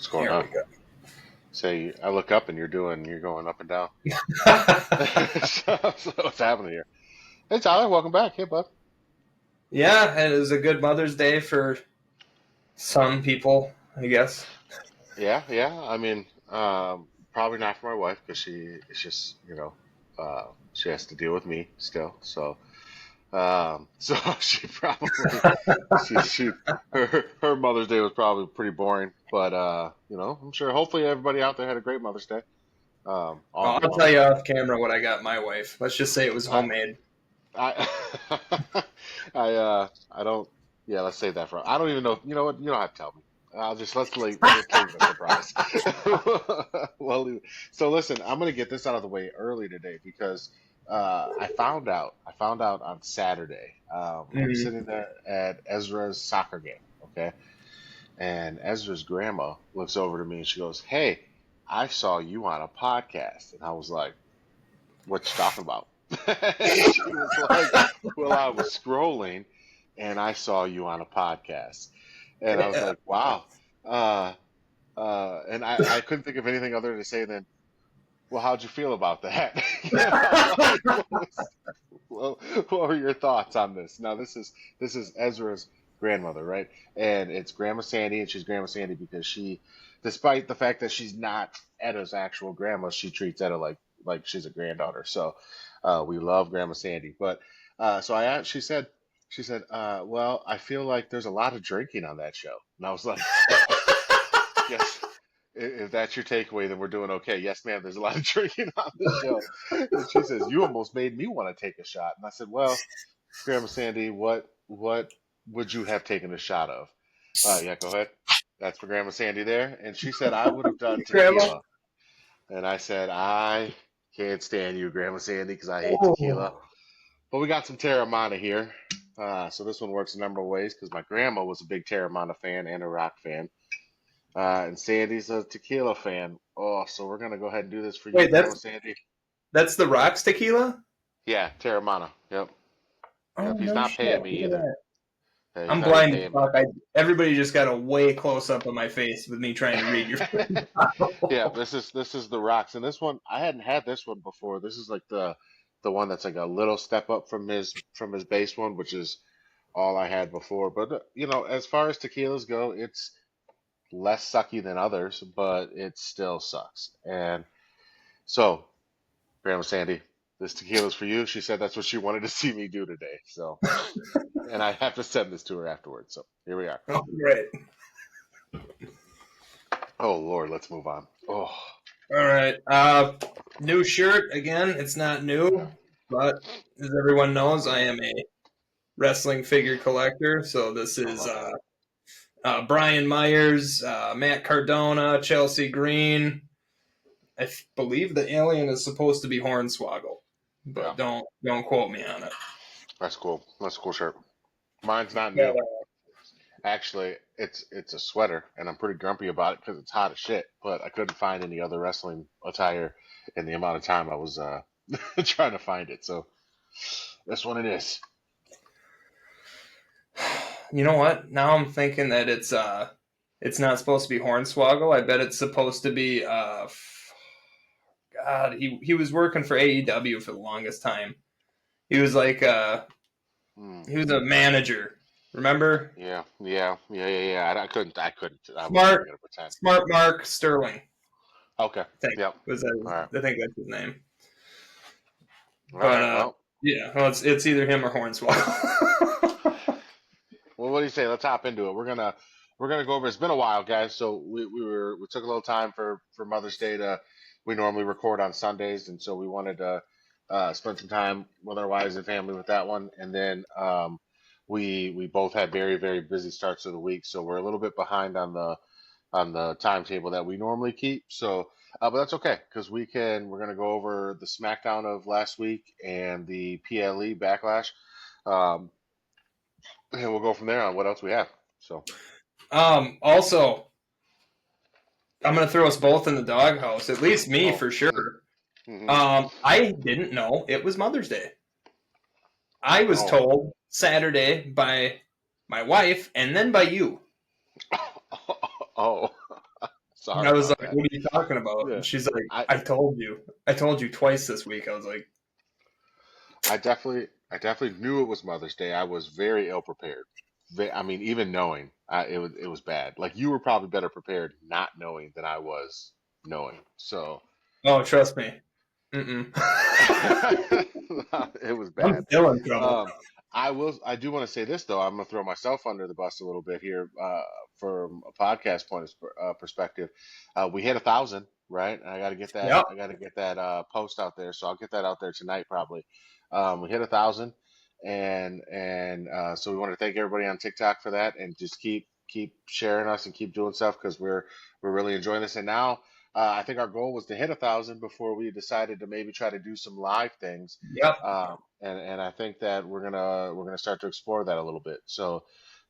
going There on? we go. Say, I look up and you're going up and down. So what's happening here? Hey, Tyler, welcome back. Hey, bud. Yeah, it was a good Mother's Day for some people, I guess. Yeah. I mean, probably not for my wife because it's just, she has to deal with me still. So she probably, she, her Mother's Day was probably pretty boring. But, I'm sure hopefully everybody out there had a great Mother's Day. All of Well, your I'll tell moms. you off camera what I got my wife. Let's just say it was I, homemade. I, I don't. Yeah, let's save that for. I don't even know. You know what? You don't have to tell me. Let's leave it a surprise. So listen, I'm gonna get this out of the way early today because I found out on Saturday. I'm Mm. sitting there at Ezra's soccer game, okay, and Ezra's grandma looks over to me and she goes, "Hey, I saw you on a podcast," and I was like, "What you talking about?" And she was like, "Well, I was scrolling and I saw you on a podcast." And I was Yeah. like, "Wow." Uh, and I couldn't think of anything other to say than, "Well, how'd you feel about that?" Like, what were your thoughts on this? Now, this is Ezra's grandmother, right? And it's Grandma Sandy, and she's Grandma Sandy because despite the fact that she's not Etta's actual grandma, she treats Etta like she's a granddaughter. So we love Grandma Sandy. But so she said, well, I feel like there's a lot of drinking on that show, and I was like, yes. If that's your takeaway, then we're doing okay. Yes, ma'am. There's a lot of drinking on the show. And she says, "You almost made me want to take a shot." And I said, "Well, Grandma Sandy, what would you have taken a shot of?" Yeah, go ahead. That's for Grandma Sandy there. And she said, "I would have done Grandma. tequila." And I said, "I can't stand you, Grandma Sandy, because I hate tequila." Oh. But we got some Terramana here. So this one works a number of ways because my grandma was a big Terramana fan and a rock fan. And Sandy's a tequila fan. Oh, so we're gonna go ahead and do this for you, Wait, Grandma Sandy. that's the Rocks tequila? Yeah, Terramana. Yep. Oh, Yep. He's no not shit. paying me Look at either. that. He's I'm not even blind as paying me. fuck. Everybody just got a way close up of my face with me trying to read your Yeah, bottle. this is the rocks, and this one I hadn't had this one before. This is like the one that's like a little step up from his base one, which is all I had before. But as far as tequilas go, it's less sucky than others, but it still sucks. And so, Grandma Sandy, this tequila's for you. She said that's what she wanted to see me do today. So, and I have to send this to her afterwards. So here we are. Oh, great. Oh Lord, let's move on. Oh, All right. New shirt again. It's not new, but as everyone knows, I am a wrestling figure collector. So this I is love that. Brian Myers, Matt Cardona, Chelsea Green. Believe the alien is supposed to be Hornswoggle, Yeah, but don't quote me on it. that's cool. That's a cool shirt. Mine's not Yeah. new. Actually, it's a sweater, and I'm pretty grumpy about it because it's hot as shit. But I couldn't find any other wrestling attire in the amount of time I was trying to find it. So this one it is. You know what? Now I'm thinking that it's not supposed to be Hornswoggle. I bet it's supposed to be God, he was working for AEW for the longest time. He was like Hmm. he was a manager. Remember? Yeah. I couldn't. I wasn't Smart gonna pretend. Smart Mark Sterling. Okay. I think Yep. was All right. I think that's his name. All But right. Well, yeah, well, it's either him or Hornswoggle. what do you say? Let's hop into it. We're gonna go over. It's been a while, guys. So we took a little time for Mother's Day to. We normally record on Sundays, and so we wanted to spend some time with our wives and family with that one. And then we both had very very busy starts of the week, so we're a little bit behind on the timetable that we normally keep. So, but that's okay because we're gonna go over the SmackDown of last week and the PLE Backlash. Um, and we'll go from there on what else we have. So, Also, I'm gonna throw us both in the doghouse. At least me oh, for sure. hmm I didn't know it was Mother's Day. I was oh, told Saturday by my wife and then by you. oh. And Sorry I was about like, that. what are you talking about? Yeah, And she's like, I I told you. I told you twice this week. I was like, I definitely knew it was Mother's Day. I was very ill prepared. I mean, even knowing, it was bad. Like you were probably better prepared not knowing than I was knowing. So oh, trust me. Mm-mm. it was I'm bad. still in trouble. Um, I do want to say this though. I'm gonna throw myself under the bus a little bit here, from a podcast point of perspective. We hit 1,000, right? And I got to get that. Yep. I got to get that post out there. So I'll get that out there tonight probably. We hit 1,000, and so we want to thank everybody on TikTok for that, and just keep sharing us and keep doing stuff because we're really enjoying this. And now, I think our goal was to hit 1,000 before we decided to maybe try to do some live things. Yep. And I think that we're gonna start to explore that a little bit. So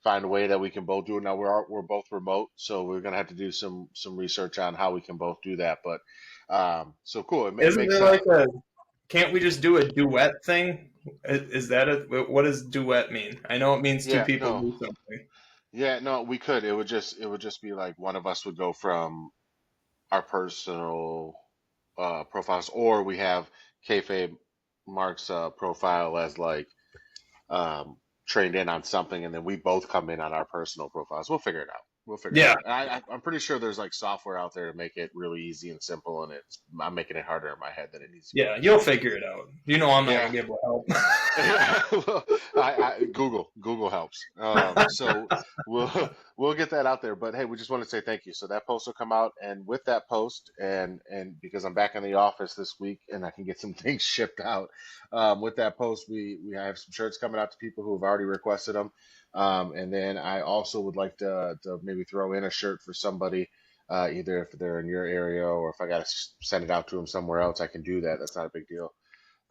find a way that we can both do it. Now we're both remote, so we're gonna have to do some research on how we can both do that. But so cool. It Isn't makes there sense. like a, can't we just do a duet thing? Is that a, what does duet mean? I know it means two Yeah, people no, do something. yeah, no, we could. It would just be like one of us would go from our personal profiles, or we have kayfabe Mark's profile as like um, trained in on something, and then we both come in on our personal profiles. We'll figure it out. We'll figure it Yeah. out. And I'm pretty sure there's like software out there to make it really easy and simple, and I'm making it harder in my head than it needs to be. Yeah. You'll figure it out. You know I'm not Yeah. going to be able to help. Well, Google helps. So we'll get that out there. But hey, we just want to say thank you. So that post will come out, and with that post, and because I'm back in the office this week and I can get some things shipped out, with that post, we have some shirts coming out to people who have already requested them, and then I also would like to maybe throw in a shirt for somebody. Either if they're in your area or if I got to send it out to them somewhere else, I can do that. That's not a big deal.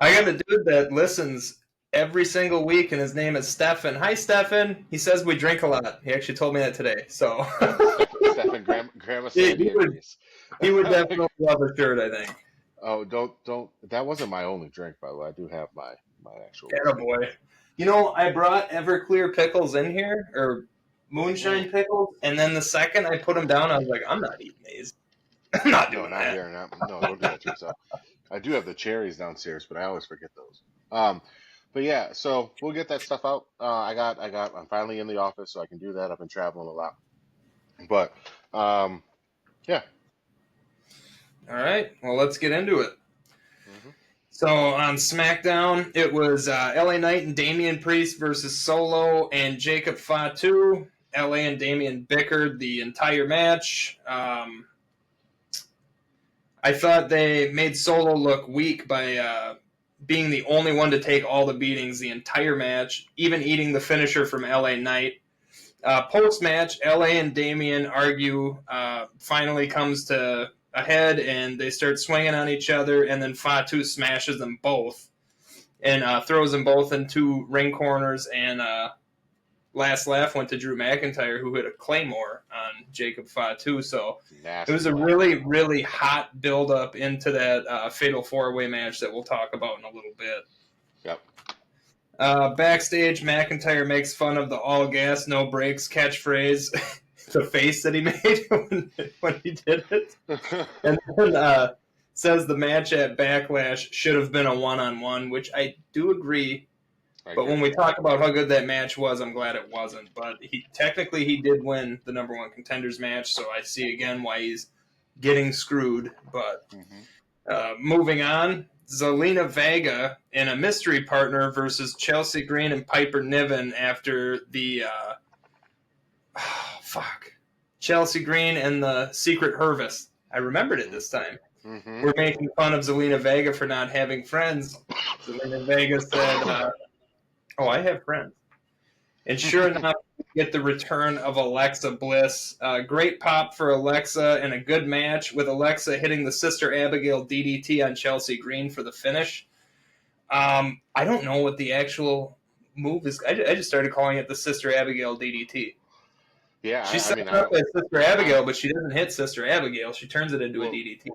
I got a Um, dude that listens every single week, and his name is Stefan. Hi, Stefan. He says we drink a lot. He actually told me that today. So Stephen, Grandma he Sandy would agrees. he would definitely love a shirt, I think. Oh, don't. That wasn't my only drink, by the way. I do have my actual whiskey. Attaboy. You know, I brought Everclear pickles in here, or Mm. moonshine pickles, and then the second I put them down, I was like, I'm not eating these. I'm not No, doing not that. here. No, don't do that to yourself. I do have the cherries downstairs, but I always forget those. But yeah, so we'll get that stuff out. I'm finally in the office, so I can do that. I've been traveling a lot, but yeah. All right, well, let's get into it. Hmm. So on SmackDown, it was LA Knight and Damian Priest versus Solo and Jacob Fatu. LA and Damian bickered the entire match. I thought they made Solo look weak by being the only one to take all the beatings the entire match, even eating the finisher from LA Knight. Post match, LA and Damian argue, finally comes to a head, and they start swinging on each other, and then Fatu smashes them both and throws them both into ring corners, and last laugh went to Drew McIntyre, who hit a Claymore on Jacob Fatu. So it was Nasty a laugh. really, really hot build up into that Fatal 4-Way match that we'll talk about in a little bit. Yep. Backstage, McIntyre makes fun of the all gas, no brakes catchphrase, the face that he made when he did it. And then says the match at Backlash should have been a one-on-one, which I do agree. I But agree. when we talk about how good that match was, I'm glad it wasn't. But technically he did win the number one contenders match, so I see again why he's getting screwed. But Hmm. moving on, Zelina Vega in a mystery partner versus Chelsea Green and Piper Niven after the Chelsea Green and the Secret Hervis. I remembered it this time. Hmm. We're making fun of Zelina Vega for not having friends. Zelina Vega said, "Oh, I have friends." And sure enough, we get the return of Alexa Bliss. Great pop for Alexa and a good match with Alexa hitting the Sister Abigail DDT on Chelsea Green for the finish. I don't know what the actual move is. I just started calling it the Sister Abigail DDT. Yeah, She I set mean, it up as Sister I Abigail, but she doesn't hit Sister Abigail. She turns it into a well, DDT.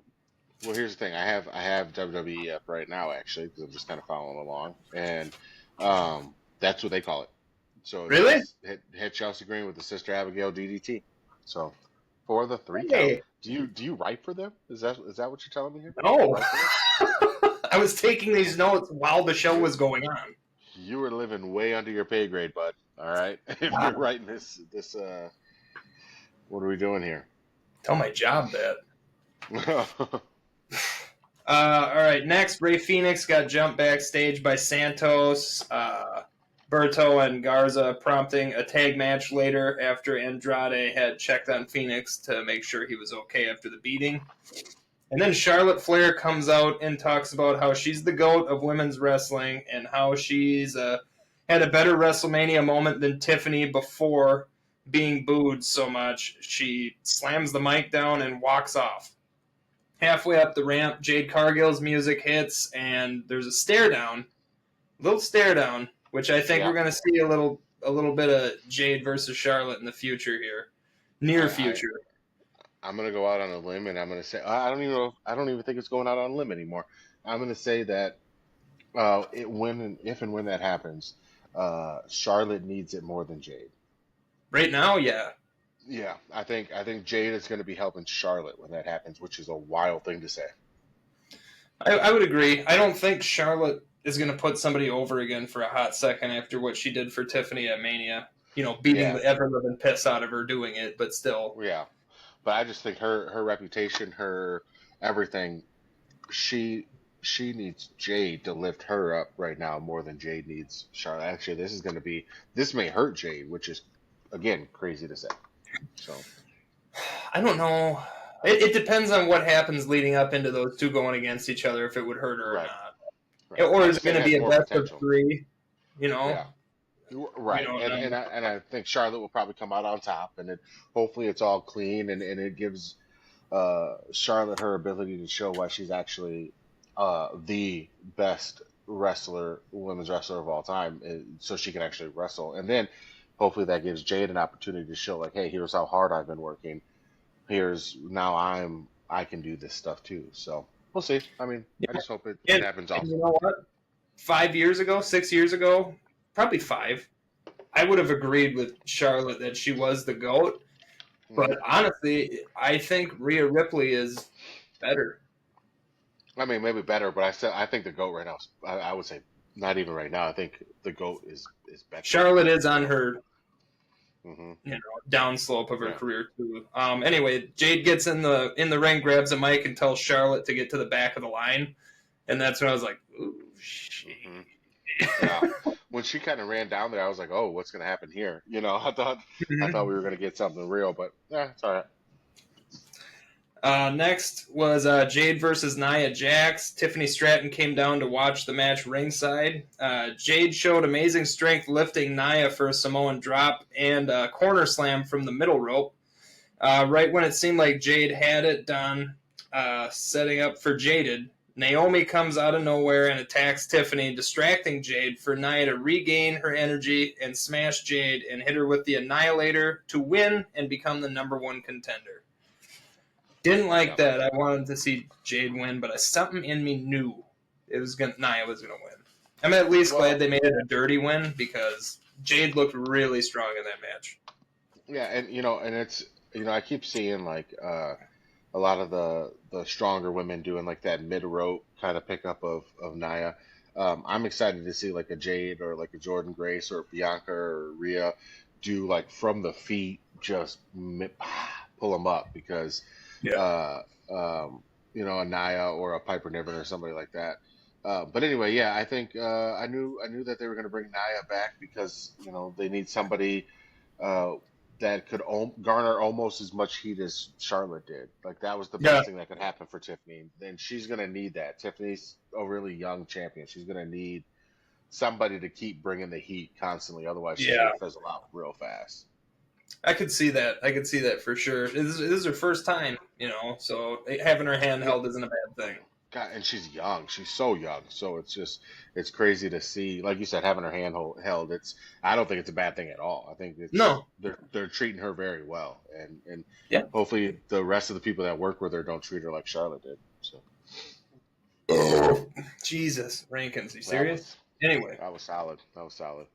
Well, here's the thing. I have WWE up right now actually because I'm just kind of following along, and that's what they call it. So Really? hit Chelsea Green with the Sister Abigail DDT. So for the 3 count. Hey, Do you write for them? Is that what you're telling me here? You No. write for them? I was taking these notes while the show You was going on. you were living way under your pay grade, bud. All right. If you're Wow. writing this what are we doing here? Tell my job that. All right, next, Ray Phoenix got jumped backstage by Santos, Berto, and Garza, prompting a tag match later after Andrade had checked on Phoenix to make sure he was okay after the beating. And then Charlotte Flair comes out and talks about how she's the GOAT of women's wrestling and how she's had a better WrestleMania moment than Tiffany before being booed so much. She slams the mic down and walks off. Halfway up the ramp, Jade Cargill's music hits, and there's a little stare down, which I think Yeah. we're going to see a little bit of Jade versus Charlotte in the future here, near I, future. I'm gonna go out on a limb, and I'm gonna say I don't even think it's going out on a limb anymore. I'm gonna say that if and when that happens, Charlotte needs it more than Jade. Right now, yeah. Yeah, I think Jade is going to be helping Charlotte when that happens, which is a wild thing to say. I would agree. I don't think Charlotte is going to put somebody over again for a hot second after what she did for Tiffany at Mania. Beating Yeah, the ever living piss out of her doing it, but still. yeah, but I just think her reputation, her everything, she she needs Jade to lift her up right now more than Jade needs Charlotte. Actually, this may hurt Jade, which is again crazy to say. So I don't know. It depends on what happens leading up into those two going against each other, if it would hurt her or right, not. right. Or I is it just think going it to has be a more best of potential. three? Yeah. We Right, don't and know. I think Charlotte will probably come out on top, and hopefully it's all clean, and it gives Charlotte her ability to show why she's actually the best women's wrestler of all time, so she can actually wrestle, and then hopefully that gives Jade an opportunity to show like, hey, here's how hard I've been working. Here's now I can do this stuff too. So we'll see. I mean, I Yeah. just hope it And, happens and you also. know what? 5 years ago, 6 years ago, probably five, I would have agreed with Charlotte that she was the GOAT. But Hmm. honestly, I think Rhea Ripley is better. I mean, maybe better, but I think the goat right now. I would say not even right now. I think the goat is better. Charlotte is on So, her hmm, downslope of her yeah, career too. Anyway, Jade gets in the ring, grabs a mic, and tells Charlotte to get to the back of the line, and that's when I was like, "Ooh, shit." hmm, yeah. When she kind of ran down there, I was like, oh, what's gonna happen here? I thought we were gonna get something real, but yeah, it's all right. Next was Jade versus Nia Jax. Tiffany Stratton came down to watch the match ringside. Jade showed amazing strength lifting Nia for a Samoan drop and a corner slam from the middle rope. Right when it seemed like Jade had it done, setting up for Jaded, Naomi comes out of nowhere and attacks Tiffany, distracting Jade for Nia to regain her energy and smash Jade and hit her with the Annihilator to win and become the #1 contender. Didn't like Yeah. that. I wanted to see Jade win, but something in me knew Nia was gonna win. I'm at least glad Well, they made it a dirty win because Jade looked really strong in that match. yeah, and it's I keep seeing like a lot of the stronger women doing like that mid rope kind of pickup of Nia. I'm excited to see like a Jade or like a Jordan Grace or Bianca or Rhea do like from the feet just pull them up because Yeah. uh, a Nia or a Piper Niven or somebody like that. But anyway, yeah, I think I knew that they were going to bring Nia back because they need somebody uh, that could garner almost as much heat as Charlotte did. Like that was the Yeah. best thing that could happen for Tiffany. And she's going to need that. Tiffany's a really young champion. She's going to need somebody to keep bringing the heat constantly. Otherwise, she's Yeah. going to fizzle out real fast. I could see that. I could see that for sure. This is her first time, so having her hand Yeah. held isn't a bad thing. God, and she's young. She's so young. So it's crazy to see. Like you said, having her hand held. I don't think it's a bad thing at all. I think No. they're treating her very well, and Yeah. hopefully the rest of the people that work with her don't treat her like Charlotte did. So Jesus, Rankins, you that serious? was Anyway, that was solid. That was solid.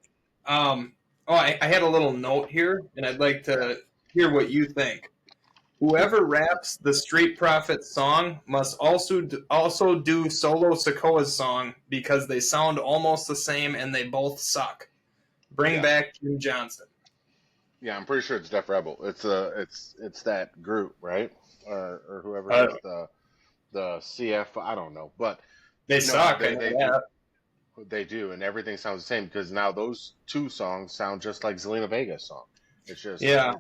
I had a little note here, and I'd like Yeah. to hear what you think. Whoever raps the Street Profits song must also do Solo Sikoa's song because they sound almost the same and they both suck. Bring Yeah, back Jim Johnston. yeah, I'm pretty sure it's Def Rebel. It's that group, right? Or whoever Uh, does the CF. I don't know, but they no, suck, I know they do. that. They do, and everything sounds the same because now those two songs sound just like Zelina Vega's song. It's just Yeah.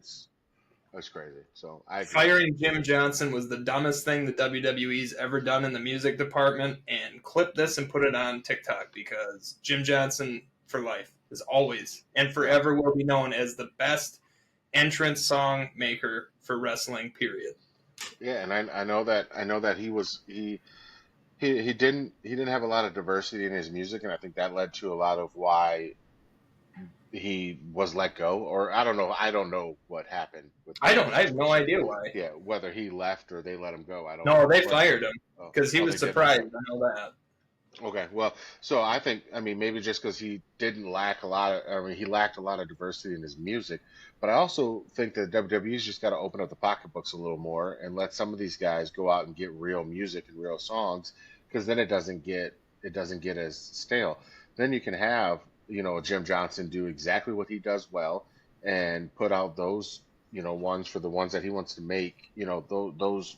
it's crazy. So I agree. Firing Jim Johnson was the dumbest thing the WWE's ever done in the music department. And clip this and put it on TikTok because Jim Johnson for life is always and forever will be known as the best entrance song maker for wrestling. Period. Yeah, and I know that he didn't have a lot of diversity in his music, and I think that led to a lot of why he was let go. Or I don't know what happened with I that have no situation. idea why. Yeah, whether he left or they let him go, I don't No, know. they But fired him because he oh, was they did. surprised. Okay. I know that. Okay, well, so I mean, maybe just because he didn't lack a lot of, I mean, he lacked a lot of diversity in his music, but I also think that WWE's just got to open up the pocketbooks a little more and let some of these guys go out and get real music and real songs, because then it doesn't get as stale. Then you can have, Jim Johnson do exactly what he does well and put out those, ones for the ones that he wants to make, those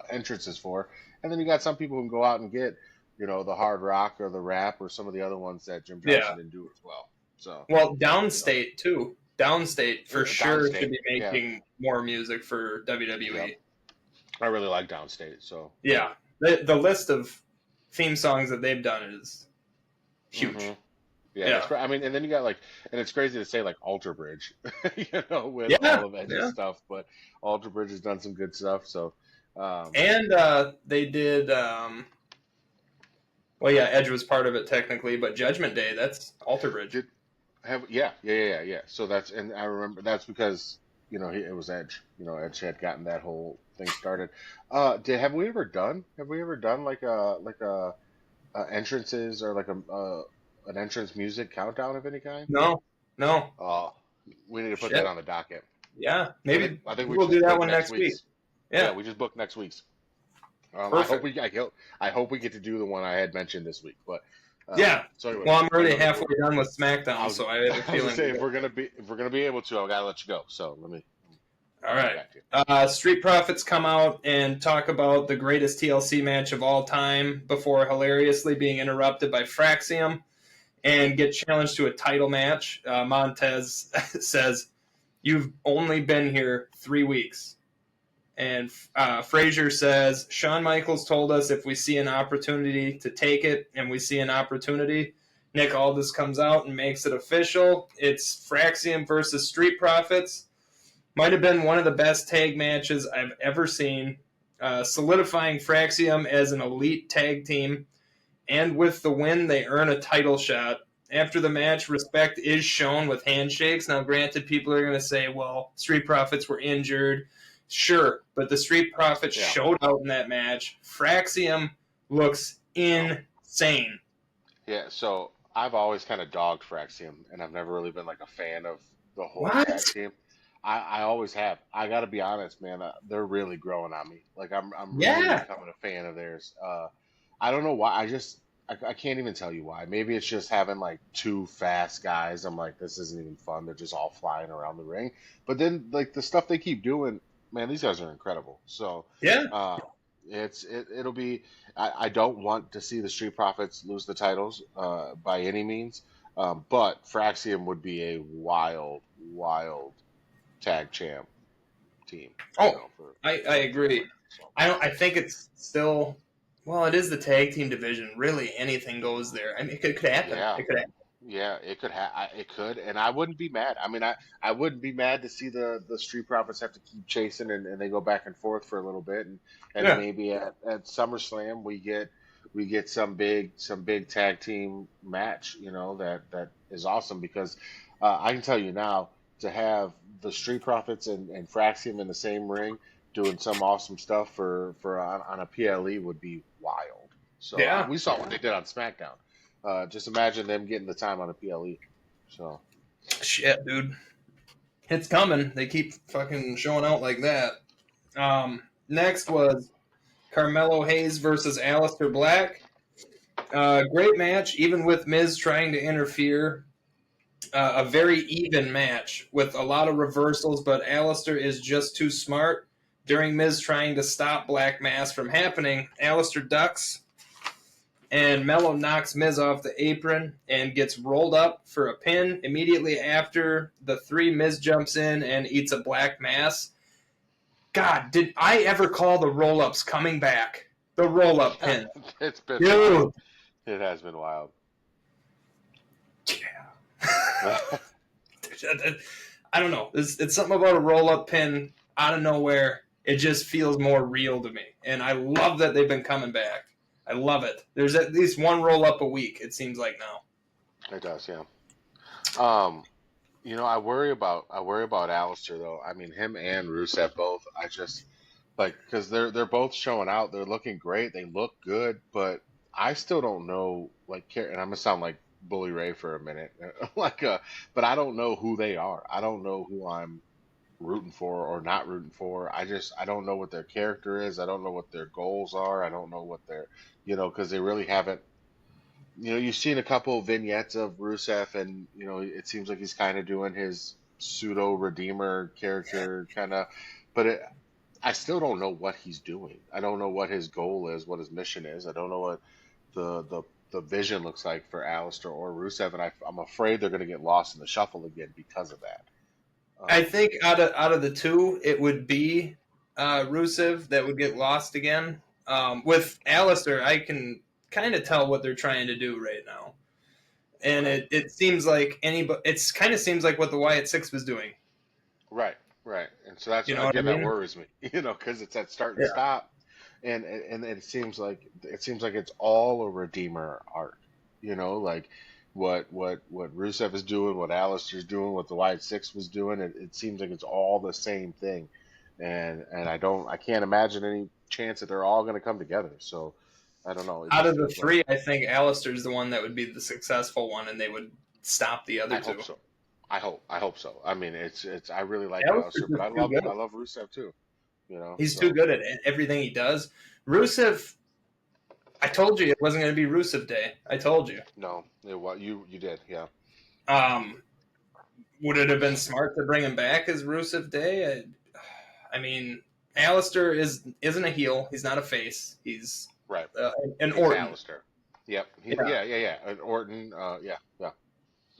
entrances for, and then you got some people who can go out and get the hard rock or the rap or some of the other ones that Jim Yeah. Johnson didn't do as well. So, Well, you know, Downstate too. Downstate for sure should Downstate, be yeah, making more music for yep. WWE. I really like Downstate. So, Yeah, the list of theme songs that they've done is hmm huge. yeah, Yeah, I mean, and then you got like, and it's crazy to say like Alter Bridge, with yeah, all of Edge's yeah. stuff, but Alter Bridge has done some good stuff. So, um, And they did. Well, yeah, Edge was part of it technically, but Judgment Day, that's Alter Bridge. did yeah. So and I remember that's because it was Edge. Edge had gotten that whole thing started. Have we ever done like a entrances or like an entrance music countdown of any kind? No, no, Oh, we need to put that shit. on the docket. Yeah, I think maybe I think we we'll do just that booked one next next week. week's. Yeah, Yeah, we just booked next week's. perfect. I hope we get to do the one I had mentioned this week. But Yeah. so anyway, Well, I'm I already know that halfway done with I SmackDown, was so I have a I was gonna feeling. say if we're gonna be able to, I gotta let you go. So let me All get right. back to you. Street Profits come out and talk about the greatest TLC match of all time before hilariously being interrupted by Fraxium and get challenged to a title match. Montez says, "You've only been here 3 weeks." And Frazier says, "Shawn Michaels told us if we see an opportunity to take it, and we see an opportunity." Nick Aldis comes out and makes it official. It's Fraxium versus Street Profits. Might have been one of the best tag matches I've ever seen, solidifying Fraxium as an elite tag team. And with the win, they earn a title shot. After the match, respect is shown with handshakes. Now, granted, people are going to say, well, Street Profits were injured. Sure, but the Street Profits Yeah. showed out in that match. Fraxium looks Oh. insane. Yeah, so I've always kind of dogged Fraxium, and I've never really been like a fan of the whole What? tag team. I always have. I got to be honest, man. They're really growing on me. Like I'm really Yeah. becoming a fan of theirs. I don't know why. I can't even tell you why. Maybe it's just having like two fast guys. I'm like, this isn't even fun. They're just all flying around the ring. But then like the stuff they keep doing, man, these guys are incredible. So Yeah. uh, it'll be. I don't want to see the Street Profits lose the titles by any means. But Fraxium would be a wild tag champ team. Oh, For I agree. so. I think it's still. Well, it is the tag team division. Really, anything goes there. I mean, it could happen. Yeah, It could happen. yeah, it could, and I wouldn't be mad. I mean, I wouldn't be mad to see the Street Profits have to keep chasing and they go back and forth for a little bit, and Yeah. maybe at SummerSlam we get some big tag team match, that is awesome because I can tell you now to have the Street Profits and Fraxium in the same ring doing some awesome stuff for on a PLE would be wild. So Yeah. we saw what they did on SmackDown. Just imagine them getting the time on a PLE. So Shit, dude. It's coming. They keep fucking showing out like that. Next was Carmelo Hayes versus Aleister Black. Great match, even with Miz trying to interfere. A very even match with a lot of reversals, but Aleister is just too smart. During Miz trying to stop Black Mass from happening, Aleister ducks, and Mello knocks Miz off the apron and gets rolled up for a pin. Immediately after the three, Miz jumps in and eats a Black Mass. God, did I ever call the roll-ups coming back? The roll-up pin. It's been Dude. wild. It has been wild. Yeah. I don't know. It's something about a roll-up pin out of nowhere. It just feels more real to me. And I love that they've been coming back. I love it. There's at least one roll-up a week, it seems like now. It does, yeah. I worry about Alistair though. I mean, him and Rusev both. I just like because they're both showing out. They're looking great. They look good, but I still don't know. And I'm gonna sound like Bully Ray for a minute, but I don't know who they are. I don't know who I'm rooting for or not rooting for. I don't know what their character is. I don't know what their goals are. I don't know what because they really haven't. You've seen a couple of vignettes of Rusev, and it seems like he's kind of doing his pseudo redeemer character kind of, but I still don't know what he's doing. I don't know what his goal is, what his mission is. I don't know what the vision looks like for Alistair or Rusev, and I'm afraid they're going to get lost in the shuffle again because of that. I think out of the two, it would be Rusev that would get lost again. With Alistair, I can kind of tell what they're trying to do right now, and it seems like it's kind of seems like what the Wyatt Six was doing. Right, and so that's that worries me, because it's that start and stop, and it seems like it's all a redeemer arc, like what Rusev is doing, what Alistair's doing, what the Wyatt Six was doing. It seems like it's all the same thing, and I can't imagine any chance that they're all going to come together. So. I don't know. Out of the three, I think Alistair's the one that would be the successful one, and they would stop the other two. Hope so. I hope so. I mean, it's. I really like Alistair, but I love Rusev too. He's too good at everything he does. Rusev, I told you it wasn't going to be Rusev Day. I told you. No, you did, yeah. Would it have been smart to bring him back as Rusev Day? I mean, Alistair isn't a heel. He's not a face. He's right. And Orton. Alistair. Yep. Yeah. And Orton. Yeah.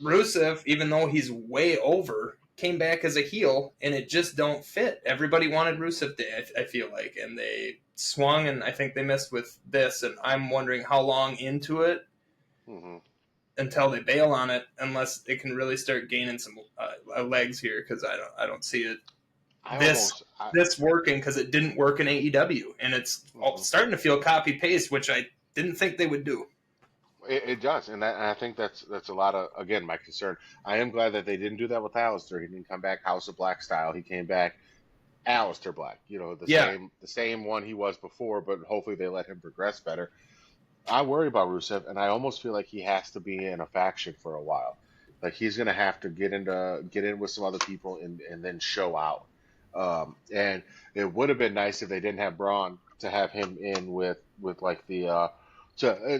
Rusev, even though he's way over, came back as a heel, and it just don't fit. Everybody wanted Rusev Day, I feel like, and they swung, and I think they missed with this, and I'm wondering how long into it until they bail on it, unless it can really start gaining some legs here, because I don't see it. This working, because it didn't work in AEW, and it's starting to feel copy paste, which I didn't think they would do. It does, and I think that's a lot of, again, my concern. I am glad that they didn't do that with Alistair. He didn't come back House of Black style. He came back Alistair Black, the same one he was before, but hopefully they let him progress better. I worry about Rusev, and I almost feel like he has to be in a faction for a while. Like he's going to have to get in with some other people and then show out. And it would have been nice if they didn't have Braun to have him in with like the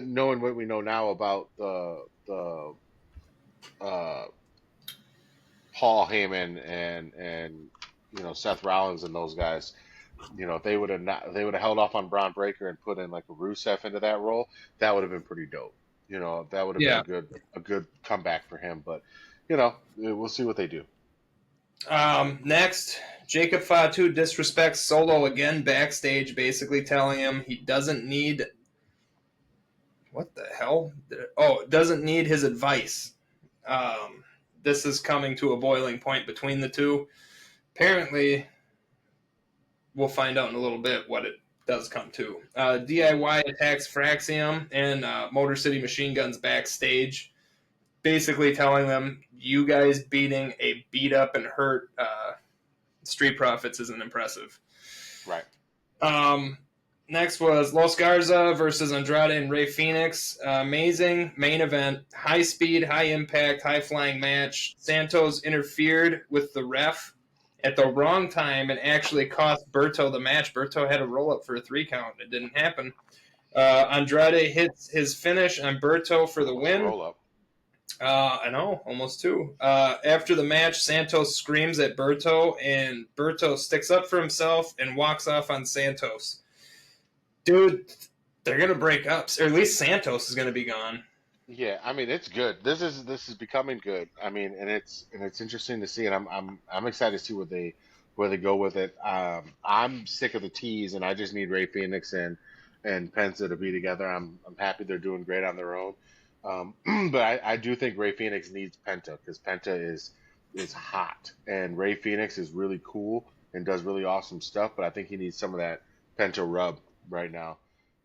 knowing what we know now about the Paul Heyman and Seth Rollins and those guys. If they would have held off on Braun Breaker and put in like a Rusev into that role, that would have been pretty dope. That would have been a good comeback for him. But we'll see what they do. Next, Jacob Fatu disrespects Solo again backstage, basically telling him he doesn't need. What the hell? Doesn't need his advice. This is coming to a boiling point between the two. Apparently, we'll find out in a little bit what it does come to. DIY attacks Fraxium and Motor City Machine Guns backstage, basically telling them, you guys beating a beat up and hurt Street Profits isn't impressive. Right. Next was Los Garza versus Andrade and Rey Fenix. Amazing main event. High speed, high impact, high flying match. Santos interfered with the ref at the wrong time and actually cost Berto the match. Berto had a roll up for a 3 count. It didn't happen. Andrade hits his finish on Berto for the Almost a win. roll up. I know, almost 2. After the match, Santos screams at Berto, and Berto sticks up for himself and walks off on Santos. Dude, they're gonna break up, or at least Santos is gonna be gone. Yeah, I mean it's good. This is becoming good. I mean, and it's interesting to see, and I'm excited to see where they go with it. I'm sick of the tease, and I just need Ray Phoenix and Penta to be together. I'm happy they're doing great on their own. But I do think Ray Phoenix needs Penta because Penta is hot, and Ray Phoenix is really cool and does really awesome stuff. But I think he needs some of that Penta rub right now. Um,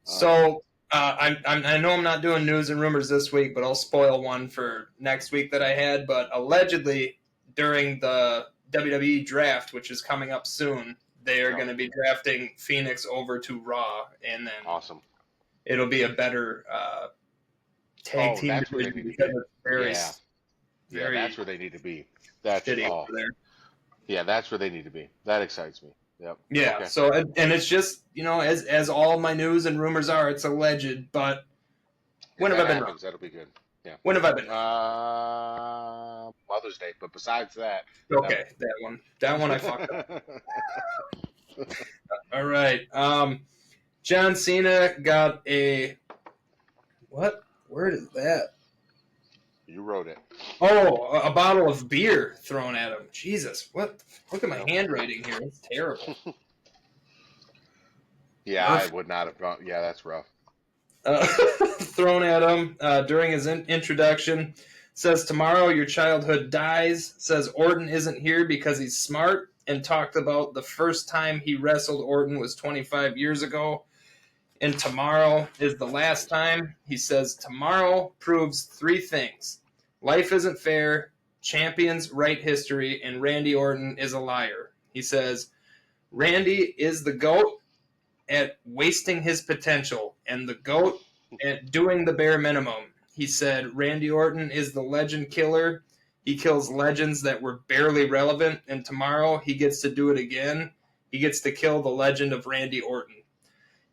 So I know I'm not doing news and rumors this week, but I'll spoil one for next week that I had. But allegedly, during the WWE draft, which is coming up soon, they are yeah, going to be drafting Phoenix over to Raw, and then awesome. it'll be a better tag Oh, team that's where they division need to because be. it's very, Yeah, yeah, very that's where they need to be. That's shitty oh, over there. yeah, that's where they need to be. That excites me. Yep. Yeah. Okay. So and it's just as all my news and rumors are, it's alleged. But If when have that I been wrong? happens, that'll be good. Yeah. When have I been wrong? Mother's Day, but besides that, never. Okay, that one I fucked up. All right. John Cena got a what? Where is that? You wrote it. Oh, a bottle of beer thrown at him. Jesus, what? Look at my Yep. handwriting here. It's terrible. Yeah, I would not have gone. Yeah, that's rough. Thrown at him during his introduction. Says tomorrow your childhood dies. Says Orton isn't here because he's smart, and talked about the first time he wrestled Orton was 25 years ago. And tomorrow is the last time. He says tomorrow proves 3 things: life isn't fair, champions write history, and Randy Orton is a liar. He says Randy is the GOAT at wasting his potential and the GOAT at doing the bare minimum. He said Randy Orton is the legend killer. He kills legends that were barely relevant, and tomorrow he gets to do it again. He gets to kill the legend of Randy Orton.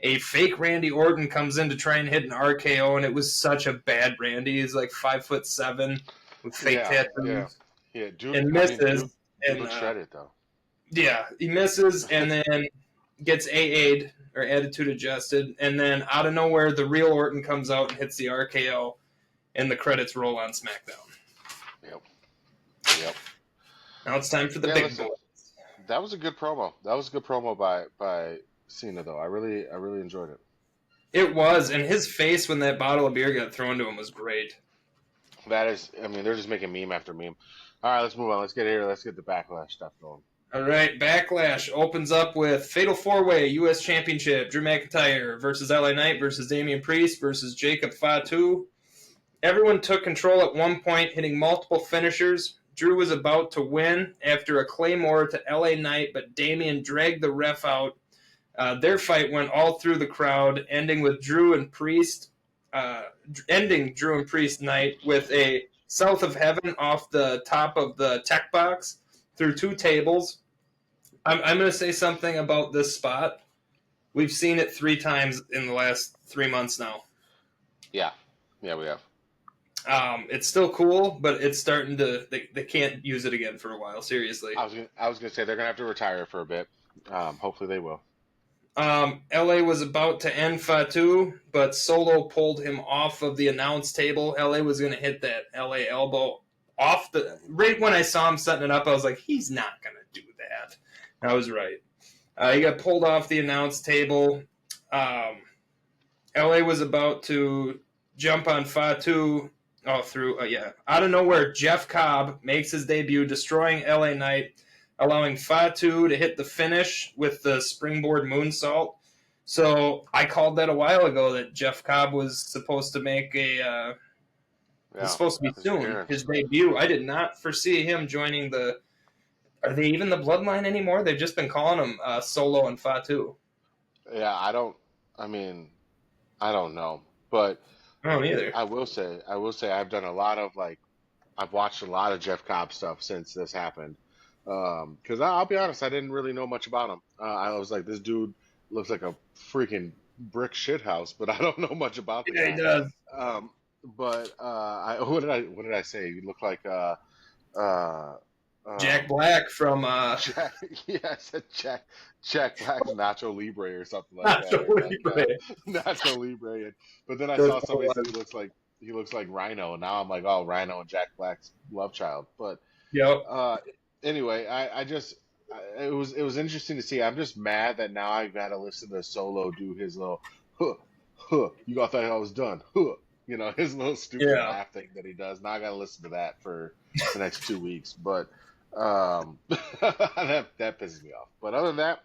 A fake Randy Orton comes in to try and hit an RKO, and it was such a bad Randy. He's like 5'7" with fake Yeah, yeah, tattoos yeah. Duke. and I mean, misses. Duke And looks shredded though. yeah, he misses and then gets AA'd or attitude adjusted, and then out of nowhere, the real Orton comes out and hits the RKO, and the credits roll on SmackDown. Yep. Yep. Now it's time for the Yeah, big listen, boy. that was a good promo. That was a good promo by Cena though. I really enjoyed it. It was, and his face when that bottle of beer got thrown to him was great. That is, I mean, they're just making meme after meme. All right, let's move on. Let's get here. Let's get the Backlash stuff going. All right, Backlash opens up with Fatal 4-Way U.S. Championship. Drew McIntyre versus LA Knight versus Damian Priest versus Jacob Fatu. Everyone took control at one point, hitting multiple finishers. Drew was about to win after a Claymore to LA Knight, but Damian dragged the ref out. Their fight went all through the crowd, ending Drew and Priest night with a South of Heaven off the top of the tech box through 2 tables. I'm going to say something about this spot. We've seen it 3 times in the last 3 months now. Yeah, yeah, we have. It's still cool, but it's starting to. They can't use it again for a while. Seriously. I was gonna say they're gonna have to retire for a bit. Hopefully they will. LA was about to end Fatu, but Solo pulled him off of the announce table. LA was going to hit that LA elbow off the. Right when I saw him setting it up, I was like, he's not going to do that. I was right. He got pulled off the announce table. LA was about to jump on Fatu. Out of nowhere, Jeff Cobb makes his debut, destroying LA Knight, allowing Fatu to hit the finish with the springboard moonsault. So I called that a while ago that Jeff Cobb was supposed to make was supposed to be soon, his debut. I did not foresee him joining the. Are they even the Bloodline anymore? They've just been calling them Solo and Fatu. Yeah, I don't know, but I don't either. I will say I've done a lot of I've watched a lot of Jeff Cobb stuff since this happened. Because I'll be honest, I didn't really know much about him. I was like, this dude looks like a freaking brick shit house, but I don't know much about the Yeah, he guy. does. Um, but what did I say? You look like uh, Jack um, Black from Jack, yeah, I said Jack Black's Nacho Libre or something like Nacho that, or like Libre. Nacho Libre. But then I That's saw somebody what said it was. he looks like Rhino, and now I'm like, oh, Rhino and Jack Black's love child. But Yep. uh, anyway, it was interesting to see. I'm just mad that now I've got to listen to Solo do his little huh huh. You thought I was done huh. His little stupid Yeah. laugh thing that he does. Now I got to listen to that for the next 2 weeks. But that pisses me off. But other than that,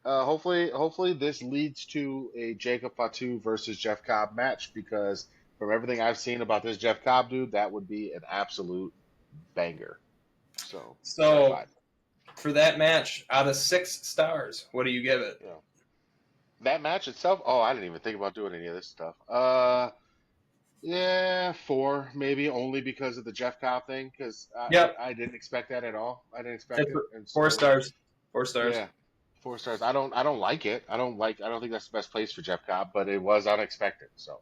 hopefully this leads to a Jacob Fatu versus Jeff Cobb match because from everything I've seen about this Jeff Cobb dude, that would be an absolute banger. So very So fine. for that match, out of 6 stars, what do you give it? Yeah. That match itself, oh, I didn't even think about doing any of this stuff. Yeah, 4 maybe only because of the Jeff Cobb thing because Yep. I didn't expect that at all. I didn't expect It's it, and four so stars. 4 stars. yeah, 4 stars. I don't like it. I don't think that's the best place for Jeff Cobb, but it was unexpected. So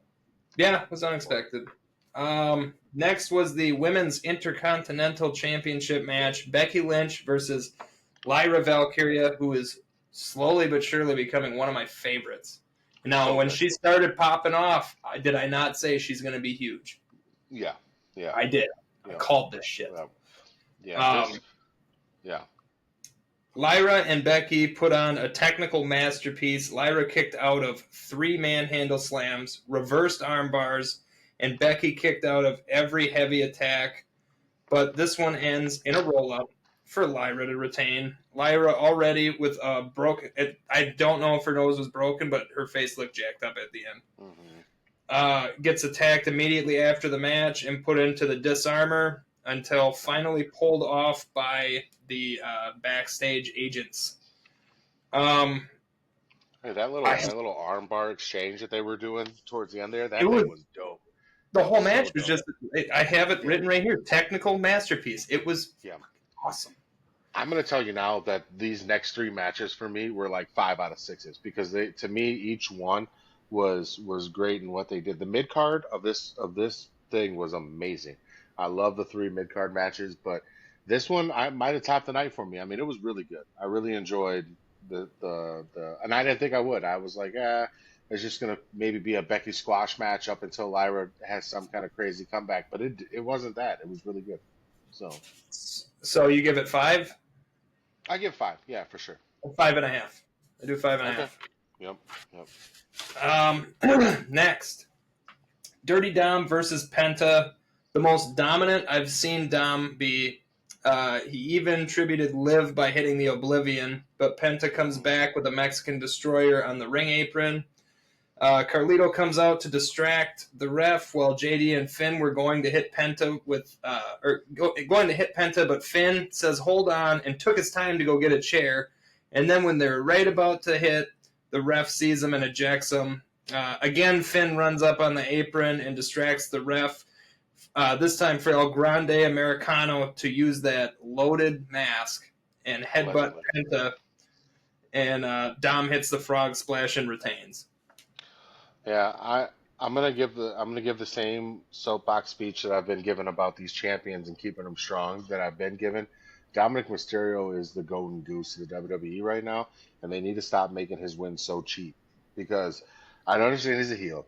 Yeah, it was 4. unexpected. Next was the Women's Intercontinental Championship match: Becky Lynch versus Lyra Valkyria, who is slowly but surely becoming one of my favorites. Now, So when good. she started popping off, did I not say she's going to be huge? Yeah, yeah, I did. I yeah, called this shit. yeah. Yeah, Um, this. Yeah, Lyra and Becky put on a technical masterpiece. Lyra kicked out of 3 manhandle slams, reversed arm bars, and Becky kicked out of every heavy attack. But this one ends in a roll up for Lyra to retain. Lyra already with a broken. I don't know if her nose was broken, but her face looked jacked up at the end. hmm Gets attacked immediately after the match and put into the disarmor until finally pulled off by the backstage agents. Um, Hey, that little I that little armbar exchange that they were doing towards the end there, it that was thing was dope. the That whole was so match was dope. just. I have it Yeah, written right here. Technical masterpiece. It was yeah. awesome. I'm gonna tell you now that these next 3 matches for me were like 5 out of 6s because to me each one was great in what they did. The mid card of this thing was amazing. I love the 3 mid card matches, but this one I might have topped the night for me. I mean, it was really good. I really enjoyed and I didn't think I would. I was like, it's just gonna maybe be a Becky squash match up until Lyra has some kind of crazy comeback, but it wasn't that. It was really good. So So you give it 5? I give 5. Yeah, for sure. 5.5. I do five and a Okay. half. Yep. Yep. Next, Dirty Dom versus Penta. The most dominant I've seen Dom be. He even tributed Liv by hitting the Oblivion, but Penta comes hmm back with a Mexican destroyer on the ring apron. Carlito comes out to distract the ref while JD and Finn were going to hit Penta going to hit Penta, but Finn says hold on and took his time to go get a chair. And then when they're right about to hit, the ref sees him and ejects him. Again, Finn runs up on the apron and distracts the ref. This time for El Grande Americano to use that loaded mask and headbutt Allegedly. Penta, and Dom hits the frog splash and retains. Yeah, I'm gonna give the same soapbox speech that I've been given about these champions and keeping them strong that I've been given. Dominic Mysterio is the golden goose of the WWE right now, and they need to stop making his wins so cheap. Because I understand he's a heel.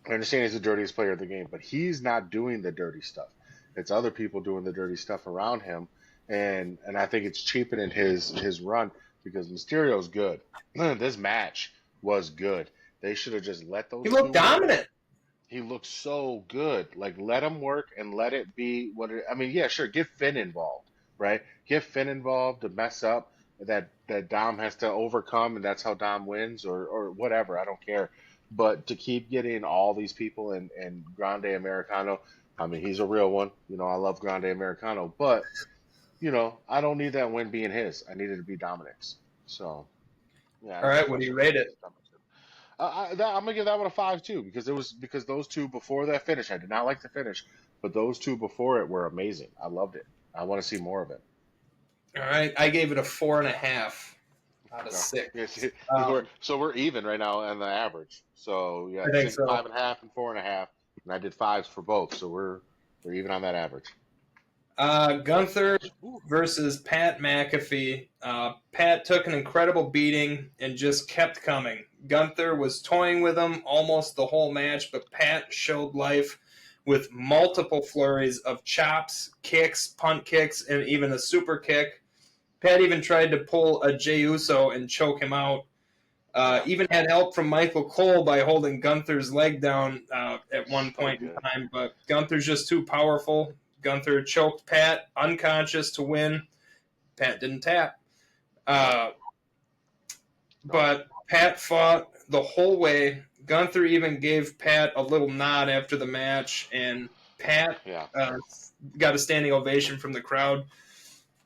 I understand he's the dirtiest player of the game, but he's not doing the dirty stuff. It's other people doing the dirty stuff around him, and I think it's cheapening his run because Mysterio's good. This match was good. They should have just let He those two looked work. dominant. He looks so good. Like let him work and let it be what it, I mean, yeah, sure, get Finn involved, right? Get Finn involved to mess up that Dom has to overcome and that's how Dom wins or whatever. I don't care. But to keep getting all these people and Grande Americano, I mean, he's a real one. I love Grande Americano, but I don't need that win being his. I need it to be Dominic's. So yeah, All it's right, just what do you frustrating. rate it? I'm gonna give that one a 5 too because those two before that finish, I did not like the finish, but those two before it were amazing. I loved it. I want to see more of it. All right, I gave it a 4.5 out of No. 6. Yes, Um, we're even right now on the average. So you I got think six, so. 5.5, and 4.5, and I did fives for both. So we're even on that average. Next Gunther match. Ooh. versus Pat McAfee. Pat took an incredible beating and just kept coming. Gunther was toying with him almost the whole match, but Pat showed life with multiple flurries of chops, kicks, punt kicks, and even a super kick. Pat even tried to pull a Jey Uso and choke him out. Yeah. Even had help from Michael Cole by holding Gunther's leg down at one So point in good. time, but Gunther's just too powerful. Gunther choked Pat unconscious to win. Pat didn't tap. Nope. Uh, Nope. but Pat fought the whole way. Gunther even gave Pat a little nod after the match, and Pat Yeah. uh, got a standing ovation from the crowd.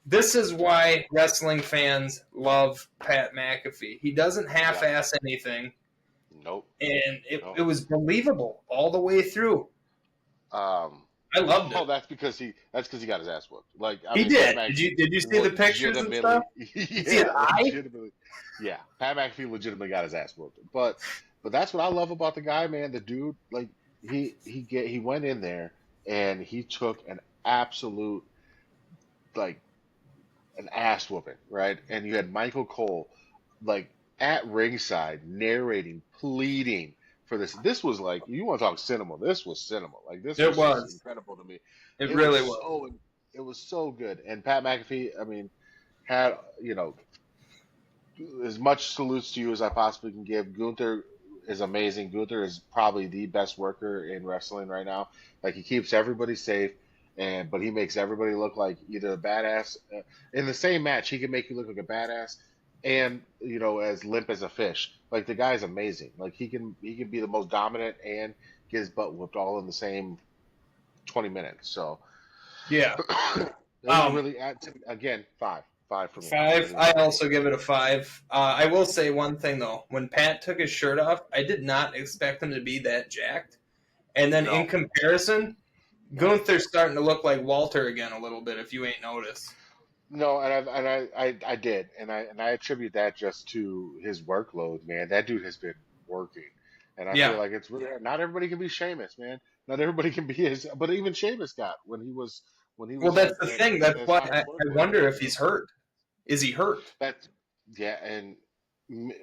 This is why wrestling fans love Pat McAfee. He doesn't Yeah. half-ass anything, Nope. and it Nope. was believable all the way through. Um. I loved Oh, it. that's because he got his ass whooped. Like, I He mean, Pat did. Did McAfee you see the pictures and stuff? legitimately, You see his yeah, eye? legitimately, yeah. Pat McAfee legitimately got his ass whooped. But that's what I love about the guy, man. The dude, like, he went in there and he took an absolute, like, an ass whooping, right? And you had Michael Cole, like, at ringside narrating, pleading for this. This was like, you want to talk cinema? This was cinema. Like, this It was just was. incredible to me. It It was really was. so it was so good. And Pat McAfee, I mean, had, as much salutes to you as I possibly can give. Gunther is amazing. Gunther is probably the best worker in wrestling right now. Like, he keeps everybody safe, but he makes everybody look like either a badass. In the same match, he can make you look like a badass and, as limp as a fish. Like, the guy's amazing. Like, he can be the most dominant and get his butt whooped all in the same 20 minutes. So Yeah. it was a Um, really, again, five for me. Five. Really I five. also give it a 5. I will say one thing though. When Pat took his shirt off, I did not expect him to be that jacked. And then in No, comparison, no. Gunther's starting to look like Walter again a little bit. If you ain't noticed. No, and I did, and I attribute that just to his workload, man. That dude has been working, and I feel Yeah. like it's really not everybody can be Sheamus, man. Not everybody can be his, but even Sheamus got when he Well, was that's like the at thing. That's his why highest I workload. wonder if You know, he's hurt. Is he hurt? that yeah, and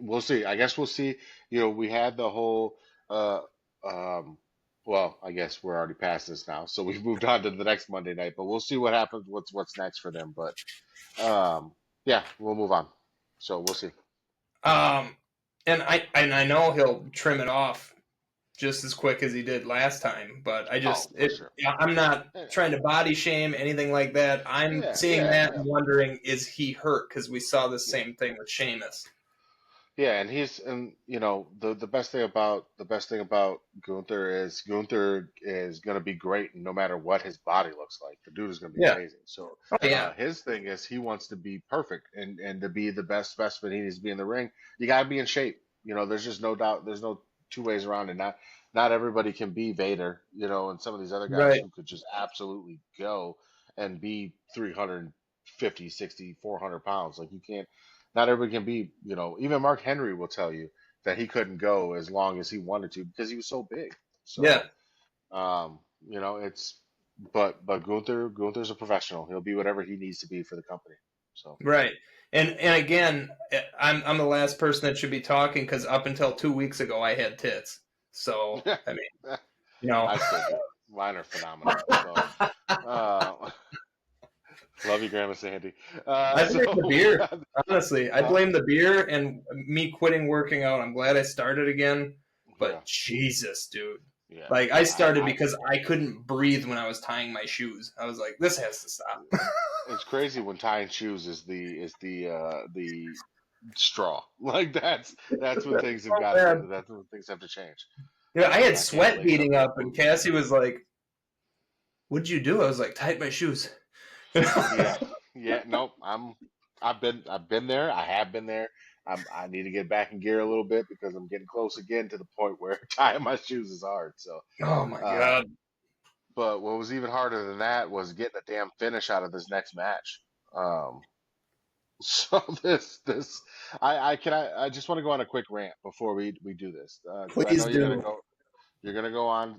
we'll see. I guess we'll see. We had the whole uh um. Well, I guess we're already past this now, so we've moved on to the next Monday night. But we'll see what happens. What's next for them? But Um, yeah, we'll move on. So we'll see. Um, and I know he'll trim it off just as quick as he did last time. But Oh, for sure. I'm not Yeah, trying to body shame anything like that. I'm yeah, seeing yeah, that yeah, and wondering, is he hurt? Because we saw the yeah. same thing with Sheamus. Yeah, and the best thing about Gunther is gonna be great no matter what his body looks like. The dude is gonna be Yeah. amazing. So Oh yeah. his thing is he wants to be perfect and to be the best specimen he needs to be in the ring. You gotta be in shape. There's just no doubt. There's no two ways around it. Not everybody can be Vader. And some of these other guys Right. who could just absolutely go and be 350, 60, 400 pounds. Like, you can't. Not everybody can be. Even Mark Henry will tell you that he couldn't go as long as he wanted to because he was so big. Yeah. So, it's but Gunther's a professional. He'll be whatever he needs to be for the company. So Right. And again, I'm the last person that should be talking because up until 2 weeks ago I had tits. So I mean, you know, I still do. Mine are phenomenal. So uh, love you, Grandma Sandy. I So blame the beer. Honestly, I huh? blame the beer and me quitting working out. I'm glad I started again, Yeah, but Jesus, dude. yeah. Like I started I because I couldn't breathe when I was tying my shoes. I was like, this has to stop. It's crazy when tying shoes is the straw. Like, that's when things have So got bad. to that's when things have to change. I had I can't sweat lace up beating those up, and boots. Cassie was like, "What'd you do?" I was like, "Tied my shoes." Yeah, yeah. Nope. I've been there. I have been there. I need to get back in gear a little bit because I'm getting close again to the point where tying my shoes is hard. So, Oh my uh, god. but what was even harder than that was getting a damn finish out of this next match. Um, So I just want to go on a quick rant before we do this, because I know Please do. you're gonna go on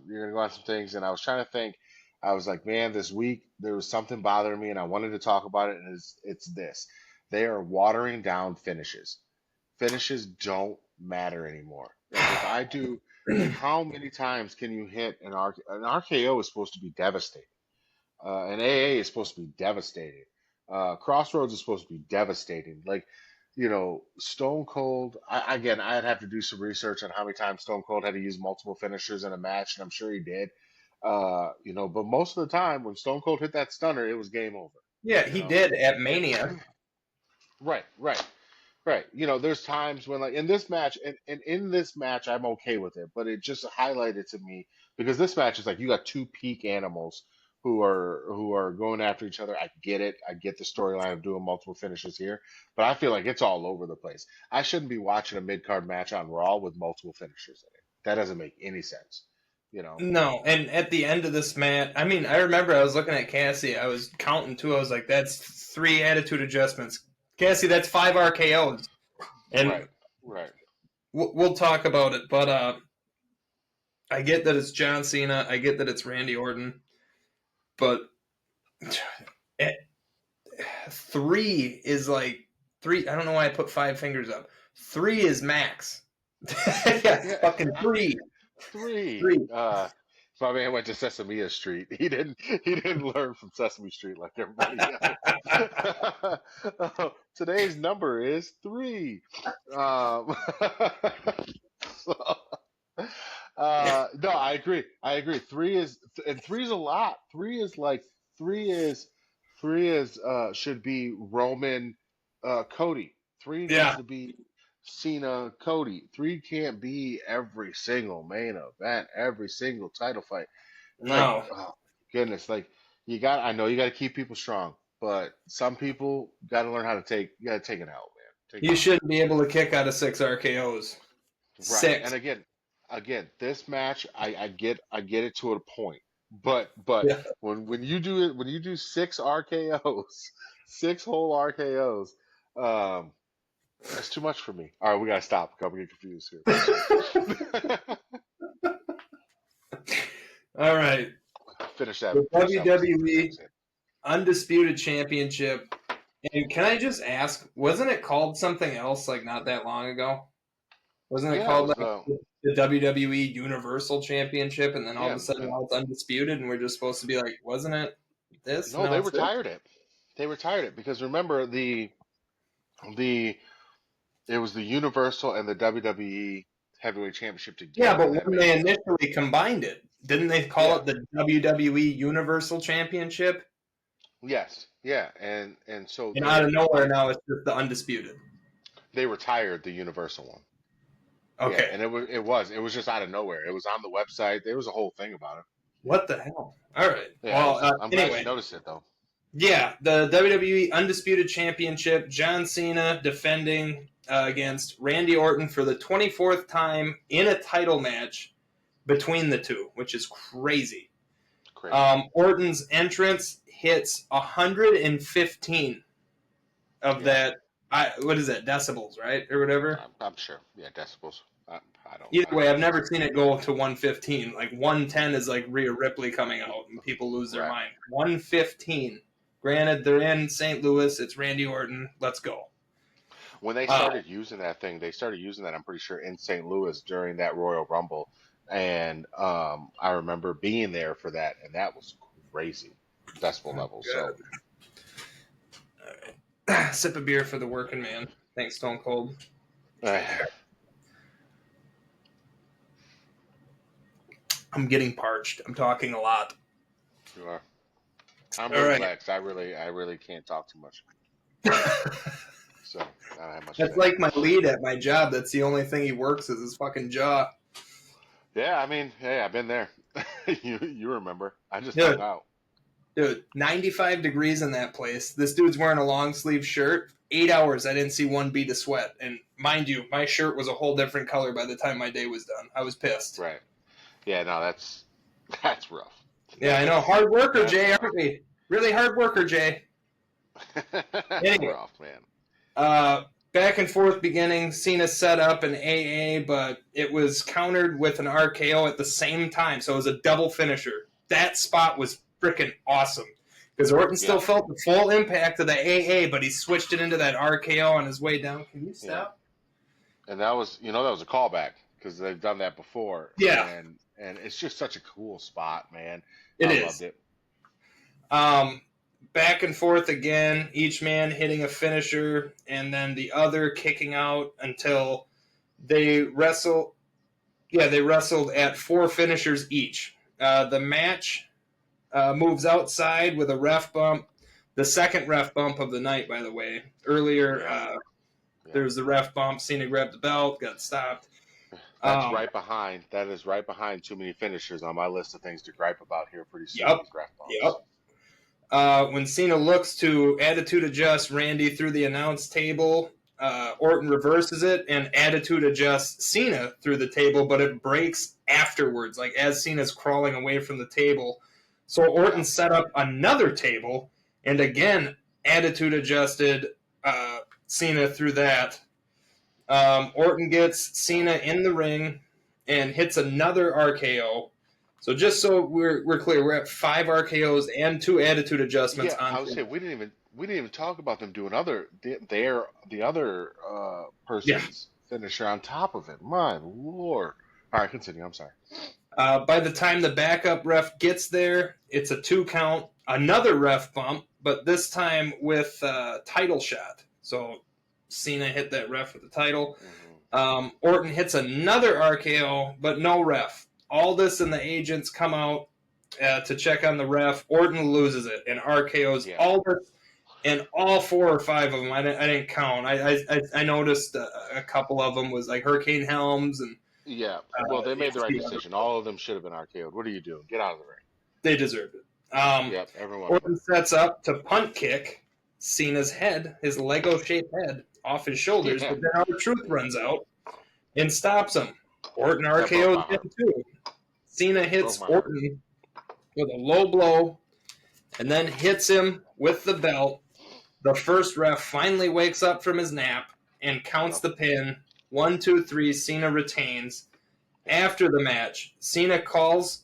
some things, and I was trying to think. I was like, man, this week there was something bothering me, and I wanted to talk about it, and it's this. They are watering down finishes. Finishes don't matter anymore. Like if I do, like how many times can you hit an RKO is supposed to be devastating. And AA is supposed to be devastating. Crossroads is supposed to be devastating. Like, Stone Cold. Again, I'd have to do some research on how many times Stone Cold had to use multiple finishers in a match, and I'm sure he did. But most of the time when Stone Cold hit that stunner, it was game over. Yeah, You he know, did at Mania. right, right. Right. There's times when like in this match and in this match I'm okay with it, but it just highlighted to me because this match is like you got two peak animals who are going after each other. I get it. I get the storyline of doing multiple finishes here, but I feel like it's all over the place. I shouldn't be watching a mid-card match on Raw with multiple finishers in it. That doesn't make any sense. You know. No, and at the end of this match, I mean, I remember I was looking at Cassie. I was counting too. I was like, "That's 3 attitude adjustments." Cassie, that's 5 RKO's, and Right. Right. we'll talk about it. But I get that it's John Cena. I get that it's Randy Orton, but at 3 is like 3. I don't know why I put 5 fingers up. 3 is max. Yeah, Yeah. fucking 3. Three. 3. My man went to Sesame Street. He didn't learn from Sesame Street like everybody else. Today's number is three. Um, so, no, I agree. I agree. Three is a lot. Three is should be Roman Cody. Three needs Yeah. to be Cena Cody. Three can't be every single main event, every single title fight. Like, No. oh goodness, like I know you got to keep people strong, but some people got to learn how to you got to take it out, man. Take it You out. shouldn't be able to kick out of 6 RKO's. Right. And 6. again, this match, I get it to a point. But Yeah. when you do six RKOs, six whole RKOs, um, that's too much for me. All right, we gotta stop. I'm getting confused here. All right. Finish The Finish that with something I WWE was saying. Undisputed Championship. And can I just ask, wasn't it called something else like not that long ago? Wasn't it Yeah, it called was like the WWE Universal Championship, and then all of yeah, a sudden and now it's undisputed, and we're just supposed to be like, wasn't it this? no, Now they it's this. retired it. They retired it because remember the it was the Universal and the WWE Heavyweight Championship Yeah, together but that when made they it. initially combined it, didn't they call Yeah. it the WWE Universal Championship? Yes. Yeah. And so And out they of nowhere like now it's just the undisputed. they retired the Universal one. Yeah, Okay. and it was just out of nowhere. It was on the website. There was a whole thing about it. What the hell? All right. Yeah, Well, I'm glad you anyway, noticed it though. yeah, the WWE Undisputed Championship, John Cena defending against Randy Orton for the 24th time in a title match between the two, which is crazy. Crazy. Orton's entrance hits 115 of Yeah, that. What is that? Decibels, right, or whatever. I'm sure. Yeah, decibels. I don't. Either I way, don't I've know. never seen it go to 115. Like 110 is like Rhea Ripley coming out, and people lose their Right. mind. 115. Granted, they're in St. Louis. It's Randy Orton. Let's go. When they Uh, started using that thing, they started using that. I'm pretty sure in St. Louis during that Royal Rumble, and I remember being there for that, and that was crazy decibel level. So Sip a beer for the working man. Thanks, Stone Cold. I'm getting parched. I'm talking a lot. you are. I'm All really right. glad 'cause I really can't talk too much. So I don't have much to That's say. like my lead at my job. That's the only thing he works is his fucking jaw. Yeah, I mean, hey, I've been there. You remember? I just Dude, hung out. dude, 95 degrees in that place. This dude's wearing a long sleeve shirt. 8 hours, I didn't see one bead of sweat. And mind you, my shirt was a whole different color by the time my day was done. I was pissed. Right. Yeah, no, that's rough. Yeah, I know. Hard worker, That's Jay, rough. aren't we? Really hard worker, Jay. That's Anyway, rough, man. Back and forth beginning. Cena set up an AA, but it was countered with an RKO at the same time, so it was a double finisher. That spot was freaking awesome because Orton still Yeah, felt the full impact of the AA, but he switched it into that RKO on his way down. Can you yeah. stop? And that was, that was a callback because they've done that before, Yeah, and it's just such a cool spot, man. it I is. loved it. Um, Back and forth again, each man hitting a finisher, and then the other kicking out until they wrestle. Yeah, they wrestled at 4 finishers each. The match moves outside with a ref bump. The second ref bump of the night, by the way. Earlier, Yeah, there yeah. was the ref bump. Cena grabbed the belt, got stopped. That's Um, right behind. That is right behind too many finishers on my list of things to gripe about here pretty soon. yep, These ref yep. bumps. When Cena looks to attitude adjust Randy through the announce table, Orton reverses it and attitude adjusts Cena through the table, but it breaks afterwards, like as Cena's crawling away from the table. So Orton Yeah, set up another table and again attitude adjusted Cena through that. Orton gets Cena in the ring and hits another RKO. So just so we're clear, we're at 5 RKOs and 2 attitude adjustments yeah. on I would say Cena. we didn't even talk about them doing the other Yeah. person's finisher on top of it. My lord. All right, continue. I'm sorry. By the time the backup ref gets there, it's a 2 count, another ref bump, but this time with title shot. So Cena hit that ref with the title. Hmm. Orton hits another RKO, but no ref. Aldis and the agents come out to check on the ref. Orton loses it and RKO's Yeah, Aldis and all 4 or 5 of them. I didn't count. I noticed a couple of them was like Hurricane Helms and yeah. Well, they made the right yeah, decision. All of them should have been RKO'd. What are you doing? Get out of the ring. they deserved it. Yep, every one of them. Orton sets up to punt kick Cena's head, his Lego-shaped head, off his shoulders, Yeah, but then R-Truth runs out and stops him. Orton that broke my RKO's him heart. too. Cena Broke hits my heart. Orton with a low blow and then hits him with the belt. The first ref finally wakes up from his nap and counts Yep. the pin. 1, 2, 3. Cena retains. After the match, Cena calls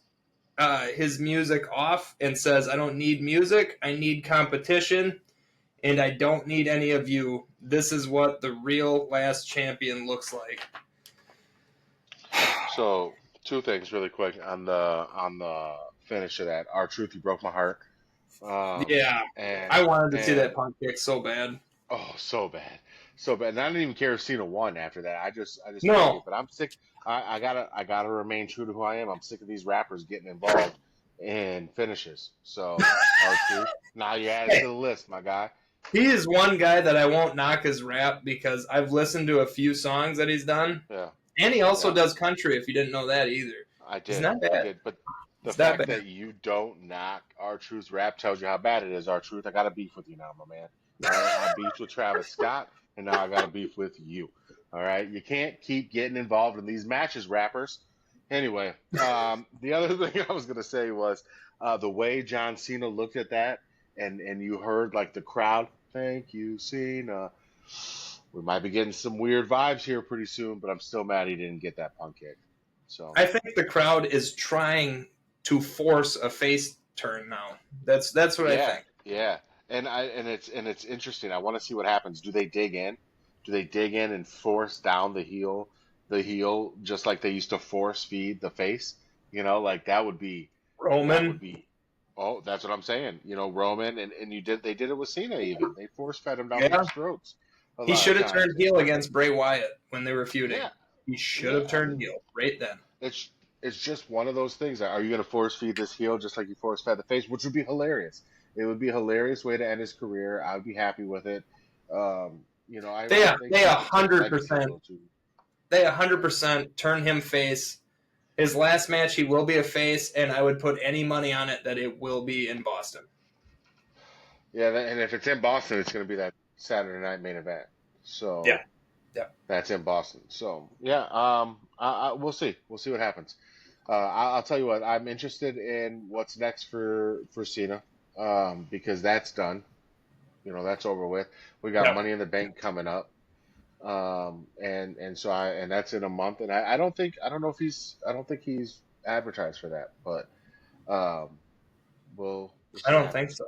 his music off and says, I don't need music. I need competition. And I don't need any of you. This is what the real last champion looks like. So, two things really quick on the finish of that. R-Truth, you broke my heart. Yeah, And I wanted to see that and punt kick so bad. oh, so bad, so bad. And I didn't even care if Cena won after that. I just hated it. No, But I'm sick. I gotta remain true to who I am. I'm sick of these rappers getting involved in finishes. So, R-Truth, now you add it to hey, the list, my guy. he is one guy that I won't knock his rap because I've listened to a few songs that he's done. Yeah, And he also yeah. does country, if you didn't know that either. I He's did. not I bad. did. But the It's not fact bad. that you don't knock R-Truth's rap tells you how bad it is, R-Truth. I got a beef with you now, my man. All right. I beefed with Travis Scott, and now I got a beef with you. All right. You can't keep getting involved in these matches, rappers. Anyway, the other thing I was going to say was the way John Cena looked at that, and you heard like the crowd, thank you, Cena. We might be getting some weird vibes here pretty soon, but I'm still mad he didn't get that punt kick. So. I think the crowd is trying to force a face turn now. That's what I Yeah, think. yeah. And it's interesting. I want to see what happens. Do they dig in? Do they dig in and force down the heel just like they used to force feed the face? Like that would Roman, be oh, that's what I'm saying. Roman and they did it with Cena even. They force fed him down yeah. people's throats a He lot of should have turned times. heel against Bray Wyatt when they were feuding. Yeah, He should yeah. have I turned mean, heel right then. it's just one of those things. Are you going to force feed this heel just like you force fed the face, which would be hilarious? It would be a hilarious way to end his career. I would be happy with it. They I think they he a could take hundred legacy a percent little too. they 100% turn him face. His last match, he will be a face, and I would put any money on it that it will be in Boston. Yeah, and if it's in Boston, it's going to be that Saturday night main event. Yeah, So yeah. that's in Boston. So yeah, we'll see. We'll see what happens. I'll tell you what. I'm interested in what's next for Cena, because that's done. that's over with. We got Yep. Money in the Bank coming up. And that's in a month, and I don't think he's advertised for that, but um, we'll I see what don't think happens. so.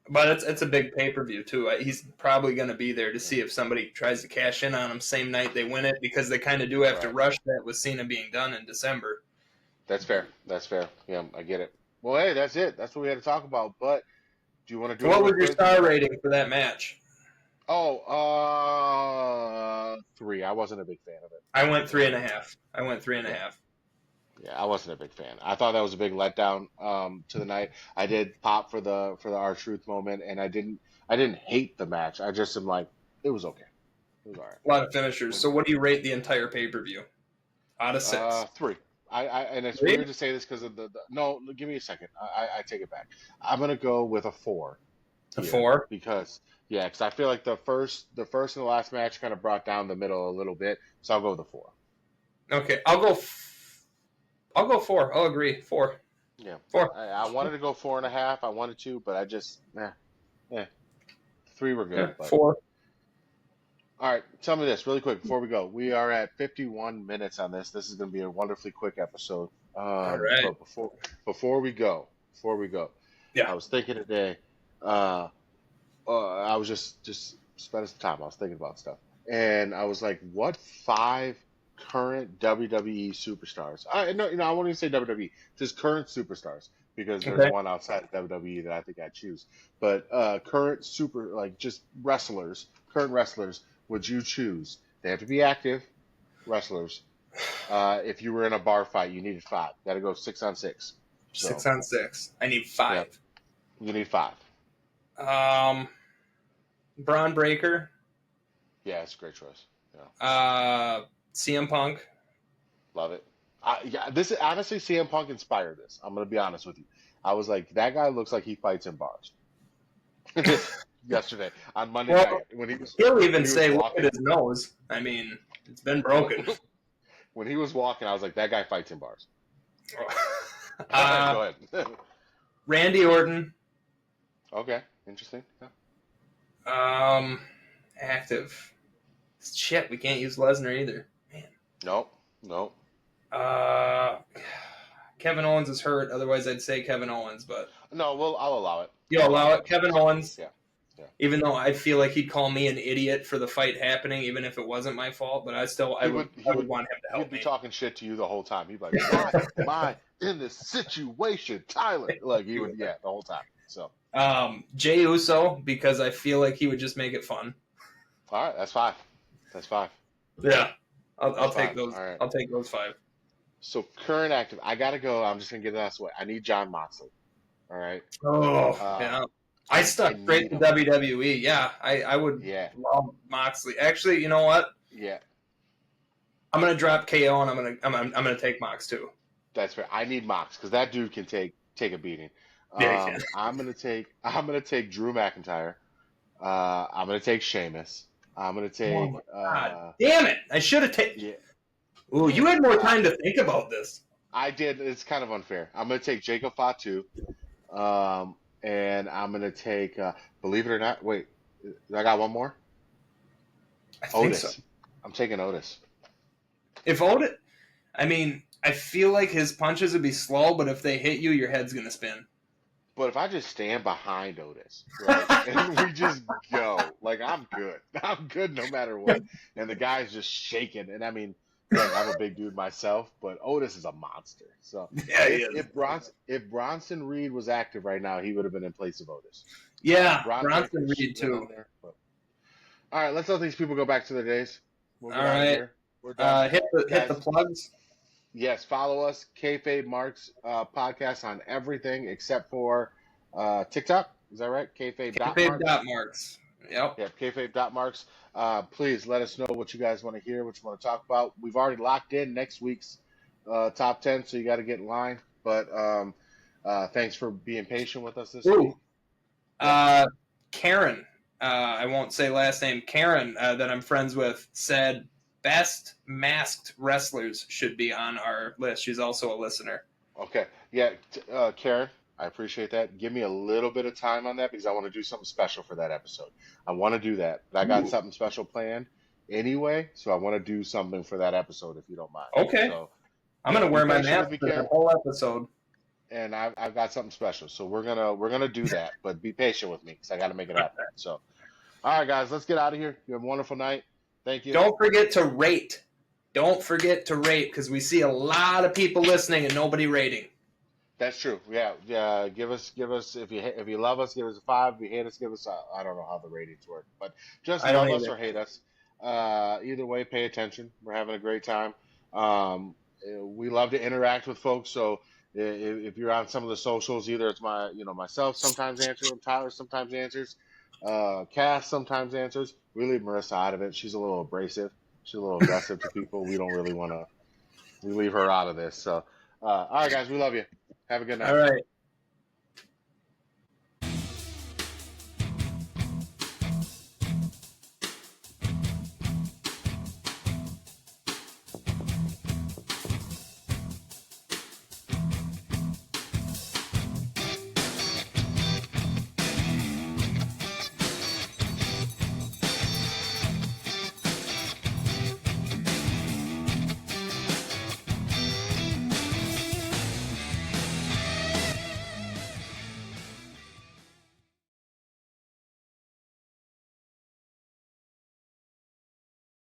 But it's a big pay-per-view, too. He's probably going to be there to see if somebody tries to cash in on him same night they win it, because they kind of do have to Right. rush that with Cena being done in December. That's fair. That's fair. Yeah, I get it. Well, hey, that's it. That's what we had to talk about. But do you want to So do it what real was your quick? star rating for that match? Oh, 3. I wasn't a big fan of it. I went Yeah, 3.5. I went three and a yeah, half. yeah. I wasn't a big fan. I thought that was a big letdown to the night. I did pop for the R-Truth moment, and I didn't hate the match. I just am like, it was okay. It was all A lot of finishers. right. So what do you rate the entire pay-per-view out of 6? 3. And it's 3? weird to say this because of the no. Give me a second. I take it back. I'm gonna go with a 4 A here 4? because I feel like the first and the last match kind of brought down the middle a little bit. So I'll go with a 4. Okay, I'll go 4. I'll agree. 4. Yeah, 4. I wanted to go 4.5. I wanted to, but I just 3 were Yeah, good. But 4. all right, tell me this really quick before we go. We are at 51 minutes on this. This is going to be a wonderfully quick episode. All right. But before we go, Yeah. I was thinking today. Uh, I was just spending some time. I was thinking about stuff, and I was like, what 5 current WWE superstars? No, I won't even say WWE, just current superstars, because there's Okay. one outside of WWE that I think I'd choose. But current super, like, just wrestlers, current wrestlers, would you choose? They have to be active wrestlers. If you were in a bar fight, you needed 5. Got to go 6-on-6. So 6-on-6. I need yep, 5. you need 5. Braun Breaker. Yeah, it's a great choice. Yeah. CM Punk. Love it. Yeah, this is honestly CM Punk inspired this. I'm gonna be honest with you. I was like, that guy looks like he fights in bars. Yesterday on Monday Well, night when he'll when even he was say, look at walking his nose. I mean, it's been broken. when he was walking, I was like, that guy fights in bars. Go uh, ahead. Randy Orton. Okay, interesting. Yeah. Active. Shit, we can't use Lesnar either. Man. Nope. Kevin Owens is hurt. Otherwise, I'd say Kevin Owens, but No, well, I'll allow it. you'll allow it. Kevin Owens. Yeah. Yeah. Even though I feel like he'd call me an idiot for the fight happening, even if it wasn't my fault, but I would want him to help He'd be me. talking shit to you the whole time. He'd be like, why am I in this situation, Tyler? Like, he would, the whole time. So, Jey Uso, because I feel like he would just make it fun. all right, that's 5. That's 5. Yeah, I'll take 5. those. All right. I'll take those 5. So current active, I gotta go. I'm just gonna get this way. I need John Moxley. All right. Oh, yeah. I stuck I straight to need him. WWE. Yeah, I would Yeah. love Moxley. Actually, you know what? Yeah. I'm gonna drop KO and I'm gonna take Mox too. That's fair. I need Mox because that dude can take a beating. Yeah, he can. I'm gonna take Drew McIntyre. I'm gonna take Sheamus. I'm gonna take. Oh my God. Damn it! I should have taken. Yeah. Ooh, you had more time to think about this. I did. It's kind of unfair. I'm gonna take Jacob Fatu. And I'm gonna take. Believe it or not, wait, I got one more. I think Otis. so. I'm taking Otis. If Otis, I mean, I feel like his punches would be slow, but if they hit you, your head's gonna spin. But if I just stand behind Otis, right, and we just go, like, I'm good. I'm good no matter what. And the guy's just shaking. And I mean, look, I'm a big dude myself, but Otis is a monster. So Yeah, he if Bronson Reed was active right now, he would have been in place of Otis. Yeah, Bronson Bronson Reed Reed too. All right, let's let these people go back to their days. We'll get All out of right. here. We're done. Hit the Guys, plugs. yes, follow us, Kayfabe Marks podcast on everything except for TikTok. Is that right? Kayfabe.marks. Yep. Yeah, kayfabe.marks. Please let us know what you guys want to hear, what you want to talk about. We've already locked in next week's top 10, so you got to get in line. But thanks for being patient with us this week. Karen, I won't say last name, Karen, that I'm friends with, said best masked wrestlers should be on our list. She's also a listener. Okay. Yeah, Karen, I appreciate that. Give me a little bit of time on that because I want to do something special for that episode. I want to do that, but I got Ooh. something special planned anyway, so I want to do something for that episode if you don't mind. Okay. So, I'm gonna be wear my patient mask with me, for that Ken, whole episode. and I've got something special. So we're gonna do that, but be patient with me because I got to make it happen. So, all right, guys, let's get out of here. You have a wonderful night. Thank you. Don't forget to rate. Don't forget to rate because we see a lot of people listening and nobody rating. That's true. Yeah, yeah. Give us if you love us, give us a 5. If you hate us, give us I don't know how the ratings work, but just I don't love us either. or hate us. Either way, pay attention. We're having a great time. We love to interact with folks. So if you're on some of the socials, either it's myself sometimes answers, Tyler sometimes answers, Cass sometimes answers. We leave Marissa out of it. She's a little abrasive. She's a little aggressive to people. We don't really want to. We leave her out of this. So, all right, guys, we love you. Have a good All night. right.